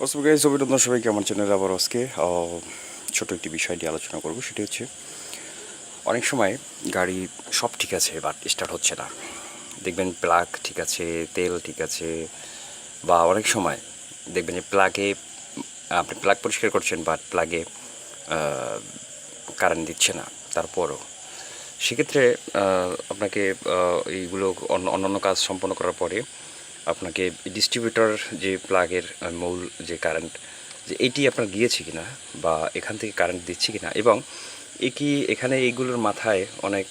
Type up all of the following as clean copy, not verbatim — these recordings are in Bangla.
হোয়াটসঅ্যাপ গাইস, অভিনন্দন সবাইকে আমার চ্যানেলে। আবার আজকে ছোট একটি বিষয় নিয়ে আলোচনা করব। সেটি হচ্ছে অনেক সময় গাড়ি সব ঠিক আছে বাট স্টার্ট হচ্ছে না। দেখবেন প্লাগ ঠিক আছে, তেল ঠিক আছে, বা অনেক সময় দেখবেন যে প্লাগে আপনি প্লাগ পরিষ্কার করছেন বাট প্লাগে কারেন্ট দিচ্ছে না। তারপরও সেক্ষেত্রে আপনাকে এইগুলো অন্যান্য কাজ সম্পন্ন করার পরে আপনাকে ডিস্ট্রিবিউটর যে প্লাগের মূল যে কারেন্ট, যে এটি আপনার গিয়েছে কিনা বা এখান থেকে কারেন্ট দিচ্ছে কিনা, এবং এখানে এইগুলোর মাথায় অনেক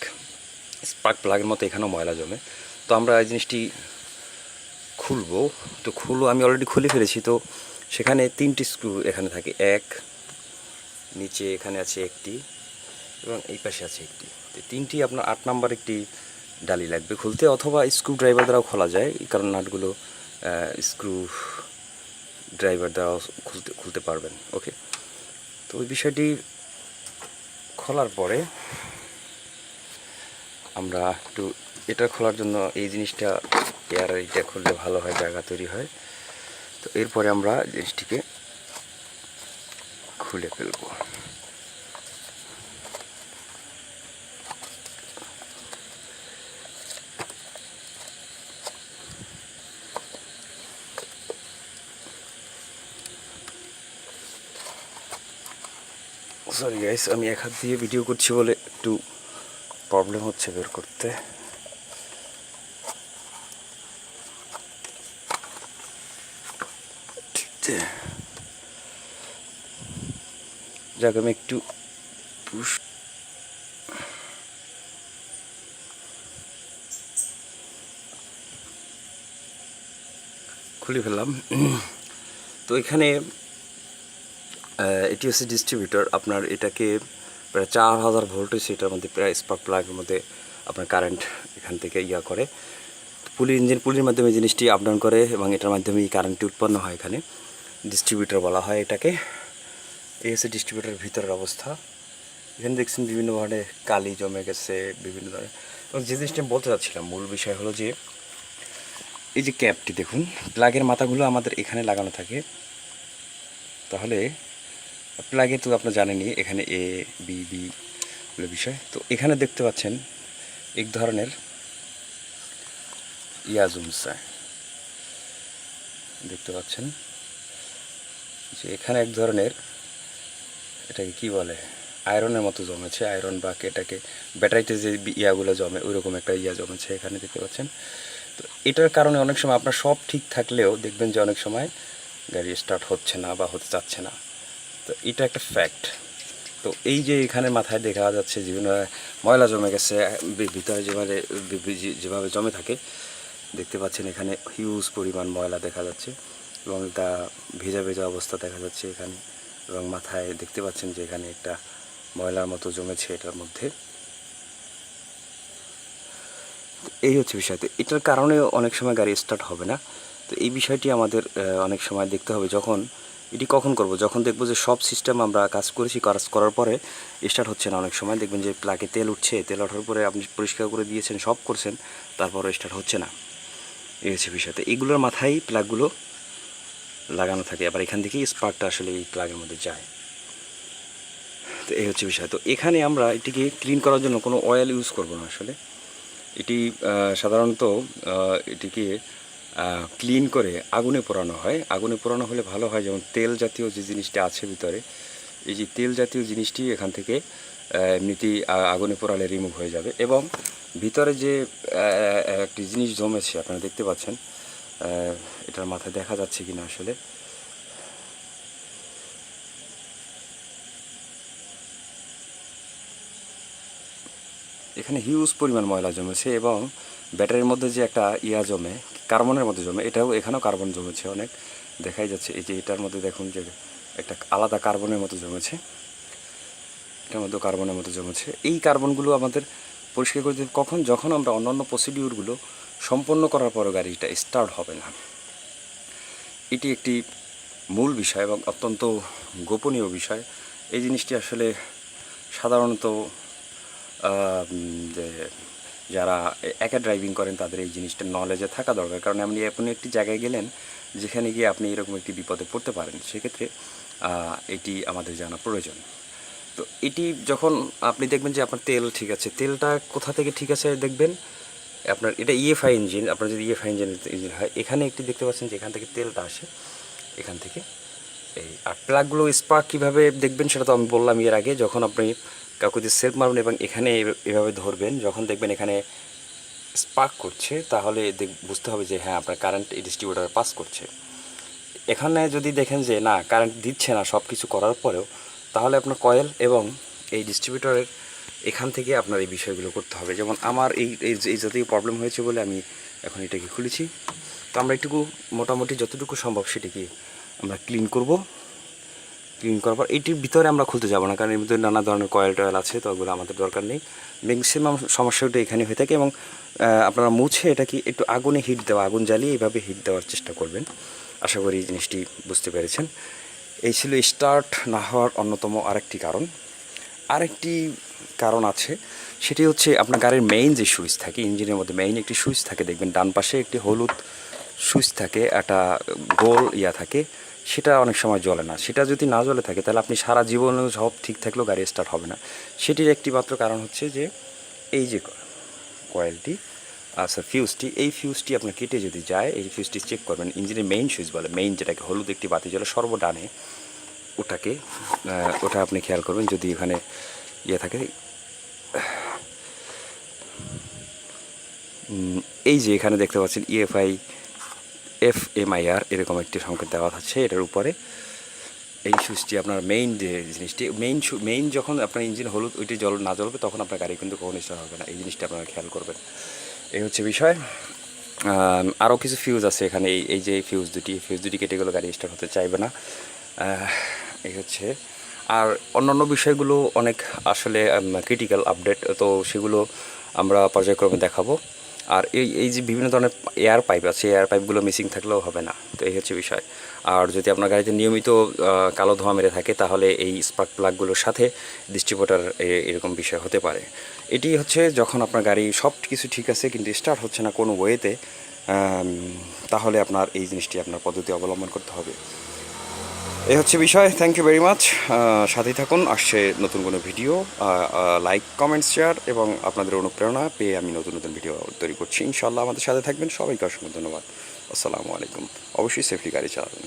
স্পার্ক প্লাগের মতো এখানেও ময়লা জমে। তো আমরা এই জিনিসটি খুলবো। তো আমি অলরেডি খুলে ফেলেছি। তো সেখানে 3টি স্ক্রু এখানে থাকে, এক নিচে এখানে আছে একটি এবং এই পাশে আছে একটি। তো 3টি আপনার 8 নাম্বার একটি ডালি লাগবে খুলতে, অথবা স্ক্রু ড্রাইভার দ্বারাও খোলা যায়, কারণ নাটগুলো স্ক্রু ড্রাইভার দ্বারাও খুলতে পারবেন। ওকে, তো ওই বিষয়টি খোলার পরে আমরা একটু এটা খোলার জন্য এই জিনিসটা এটা খুললে ভালো হয়, জায়গা তৈরি হয়। তো এরপরে আমরা জিনিসটিকে খুলে ফেলবো। সরি গাইস, আমি এক হাত দিয়ে ভিডিও করছি বলে একটু প্রবলেম হচ্ছে বের করতে। যাক, আমি একটু পুশ খুলে ফেললাম। তো এখানে এটি হচ্ছে ডিস্ট্রিবিউটর। আপনার এটাকে প্রায় 4000 ভোল্টেজ, এটার মধ্যে প্রায় স্পার্ক প্লাগের মধ্যে আপনার কারেন্ট এখান থেকে করে। পুলির মাধ্যমে জিনিসটি আপ ডাউন করে এবং এটার মাধ্যমে এই কারেন্টটি উৎপন্ন হয়। এখানে ডিস্ট্রিবিউটর বলা হয় এটাকে। এই হচ্ছে ডিস্ট্রিবিউটারের ভিতরের অবস্থা। এখানে দেখছেন বিভিন্ন ধরনের কালি জমে গেছে, বিভিন্ন ধরনের। এবং যে জিনিসটা আমি বলতে চাচ্ছিলাম, মূল বিষয় হলো যে এই যে ক্যাপটি দেখুন, প্লাগের মাথাগুলো আমাদের এখানে লাগানো থাকে। তাহলে প্লাগে তো আপনারা জানেনই, এখানে এ বি বি বিষয়। তো এখানে দেখতে পাচ্ছেন এক ধরনের জমছে, দেখতে পাচ্ছেন যে এখানে এক ধরনের, এটাকে কি বলে, আয়রনের মতো জমেছে। আয়রন বা এটাকে ব্যাটারিতে যে ইয়াগুলো জমে, ওই রকম একটা জমেছে এখানে, দেখতে পাচ্ছেন। তো এটার কারণে অনেক সময় আপনার সব ঠিক থাকলেও দেখবেন যে অনেক সময় গাড়ি স্টার্ট হচ্ছে না বা হতে চাচ্ছে না। তো এটা একটা ফ্যাক্ট। তো এই যে এখানে মাথায় দেখা যাচ্ছে বিভিন্ন ময়লা জমে গেছে, ভিতরে যেভাবে জমে থাকে, দেখতে পাচ্ছেন এখানে হিউজ পরিমাণ ময়লা দেখা যাচ্ছে এবং তা ভেজা ভেজা অবস্থা দেখা যাচ্ছে এখানে। এবং মাথায় দেখতে পাচ্ছেন যে এখানে একটা ময়লার মতো জমেছে এটার মধ্যে। এই হচ্ছে বিষয়। তো এটার কারণে অনেক সময় গাড়ি স্টার্ট হবে না। তো এই বিষয়টি আমাদের অনেক সময় দেখতে হবে। এটি কখন করব, যখন দেখব যে সব সিস্টেম আমরা কাজ করার পরে স্টার্ট হচ্ছে না। অনেক সময় দেখবেন যে প্লাগে তেল উঠছে, তেল ওঠার পরে আপনি পরিষ্কার করে দিয়েছেন, সব করছেন, তারপরে স্টার্ট হচ্ছে না। এই হচ্ছে বিষয়। তো এইগুলোর মাথায় প্লাগগুলো লাগানো থাকে, আবার এখান থেকেই স্পার্কটা আসলে এই প্লাগের মধ্যে যায়। তো এই হচ্ছে বিষয়। তো এখানে আমরা এটিকে ক্লিন করার জন্য কোনো অয়েল ইউজ করব না আসলে। এটি সাধারণত এটিকে ক্লিন করে আগুনে পোড়ানো হয়। আগুনে পোড়ানো হলে ভালো হয়, যেমন তেল জাতীয় যে জিনিসটা আছে ভিতরে, এই যে তেল জাতীয় জিনিসটি এখান থেকে এমনিতেই আগুনে পোড়ালে রিমুভ হয়ে যাবে। এবং ভিতরে যে একটি জিনিস জমেছে আপনারা দেখতে পাচ্ছেন, এটার মাথায় দেখা যাচ্ছে কিনা আসলে, এখানে হিউজ পরিমাণ ময়লা জমেছে। এবং ব্যাটারির মধ্যে যে একটা জমে, কার্বনের মধ্যে জমে, এটাও এখানেও কার্বন জমেছে অনেক, দেখাই যাচ্ছে। এই যে এটার মধ্যে দেখুন যে একটা আলাদা কার্বনের মতো জমেছে, এটার মধ্যে কার্বনের মতো জমেছে। এই কার্বনগুলো আমাদের পরিষ্কার করে দিতে কখন, যখন আমরা অন্যান্য প্রসিডিউরগুলো সম্পন্ন করার পরও গাড়িটা স্টার্ট হবে না। এটি একটি মূল বিষয় এবং অত্যন্ত গোপনীয় বিষয়। এই জিনিসটি আসলে সাধারণত যে যারা একা ড্রাইভিং করেন তাদের এই জিনিসটা নলেজে থাকা দরকার, কারণ আপনি একটি জায়গায় গেলেন যেখানে গিয়ে আপনি এরকম একটি বিপদে পড়তে পারেন, সেক্ষেত্রে এটি আমাদের জানা প্রয়োজন। তো এটি যখন আপনি দেখবেন যে আপনার তেল ঠিক আছে, তেলটা কোথা থেকে ঠিক আছে দেখবেন, আপনার এটা ইএফআই ইঞ্জিন, আপনার যদি ইএফআই ইঞ্জিন হয়, এখানে একটি দেখতে পাচ্ছেন যে এখান থেকে তেলটা আসে, এখান থেকে এই আর প্লাগগুলো স্পার্ক কীভাবে দেখবেন সেটা তো আমি বললাম এর আগে। যখন আপনি কাউকে দিয়ে সেলফ মারবেন এবং এখানে এভাবে ধরবেন, যখন দেখবেন এখানে স্পার্ক করছে, তাহলে বুঝতে হবে যে হ্যাঁ আপনার কারেন্ট এই ডিস্ট্রিবিউটার পাস করছে। এখানে যদি দেখেন যে না কারেন্ট দিচ্ছে না সব কিছু করার পরেও, তাহলে আপনার কয়েল এবং এই ডিস্ট্রিবিউটরের এখান থেকে আপনার এই বিষয়গুলো করতে হবে। যেমন আমার এই জাতীয় প্রবলেম হয়েছে বলে আমি এখন এটাকে খুলেছি। তো আমরা একটুকু মোটামুটি যতটুকু সম্ভব সেটাকে আমরা ক্লিন করব। ক্লিন করার পর এইটির ভিতরে আমরা খুলতে যাব না, কারণ এর ভিতরে নানা ধরনের কয়েল টয়েল আছে, তো ওগুলো আমাদের দরকার নেই। ম্যাক্সিমাম সমস্যাটা এখানে হয়ে থাকে। এবং আপনারা মুছে এটাকে একটু আগুনে হিট দেওয়া, আগুন জ্বালিয়ে এইভাবে হিট দেওয়ার চেষ্টা করবেন। আশা করি এই জিনিসটি বুঝতে পেরেছেন। এই ছিল স্টার্ট না হওয়ার অন্যতম আরেকটি কারণ। আরেকটি কারণ আছে, সেটি হচ্ছে আপনার গাড়ির মেইন যে সুইচ থাকে, ইঞ্জিনের মধ্যে মেইন একটি সুইচ থাকে, দেখবেন ডান পাশে একটি হলুদ সুইচ থাকে, একটা গোল থাকে, সেটা অনেক সময় জ্বলে না। সেটা যদি না জ্বলে থাকে তাহলে আপনি সারা জীবনেও সব ঠিক থাকলেও গাড়ি স্টার্ট হবে না। সেটির একটি মাত্র কারণ হচ্ছে যে এই যে কয়েলটি আচ্ছা ফিউজটি, এই ফিউজটি আপনার কেটে যদি যায়, এই ফিউজটি চেক করবেন। ইঞ্জিনের মেইন সুইচ বলে, মেইন যেটাকে হলুদ একটি বাতি জ্বলে সর্বডানে, ওটা আপনি খেয়াল করবেন। যদি এখানে থাকে এই যে এখানে দেখতে পাচ্ছেন ইএফআই FMIR এরকম একটি সংকেত দেওয়া আছে এটার উপরে। এই সুইচটি আপনার মেইন যে জিনিসটি, মেইন যখন আপনার ইঞ্জিন হলুদ ওইটি না জ্বলবে, তখন আপনার গাড়ি কিন্তু কখনো স্টার্ট হবে না। এই জিনিসটা আপনারা খেয়াল করবেন। এই হচ্ছে বিষয়। আরও কিছু ফিউজ আছে এখানে, এই যে ফিউজ দুটি কেটে গেলে গাড়ি স্টার্ট হতে চাইবে না। এই হচ্ছে। আর অন্যান্য বিষয়গুলো অনেক আসলে ক্রিটিক্যাল আপডেট, তো সেগুলো আমরা পর্যায়ক্রমে দেখাবো। আর এই যে বিভিন্ন ধরনের এয়ার পাইপ আছে, এয়ার পাইপগুলো মিসিং থাকলেও হবে না। তো এই হচ্ছে বিষয়। আর যদি আপনার গাড়িতে নিয়মিত কালো ধোঁয়া মেরে থাকে, তাহলে এই স্পার্ক প্লাগগুলোর সাথে ডিস্ট্রিবিউটার এরকম বিষয় হতে পারে। এটি হচ্ছে যখন আপনার গাড়ি সব কিছু ঠিক আছে কিন্তু স্টার্ট হচ্ছে না কোনো ওয়েতে, তাহলে আপনার এই জিনিসটি আপনার পদ্ধতি অবলম্বন করতে হবে। এই হচ্ছে বিষয়। Thank you very much. সাথেই থাকুন, আসছে নতুন কোনো ভিডিও। লাইক, কমেন্টস, শেয়ার এবং আপনাদের অনুপ্রেরণা পেয়ে আমি নতুন নতুন ভিডিও তৈরি করছি। ইনশাআল্লাহ আমাদের সাথে থাকবেন। সবাইকে অসংখ্য ধন্যবাদ। আসসালামু আলাইকুম। অবশ্যই সেফলি গাড়ি চালাবেন।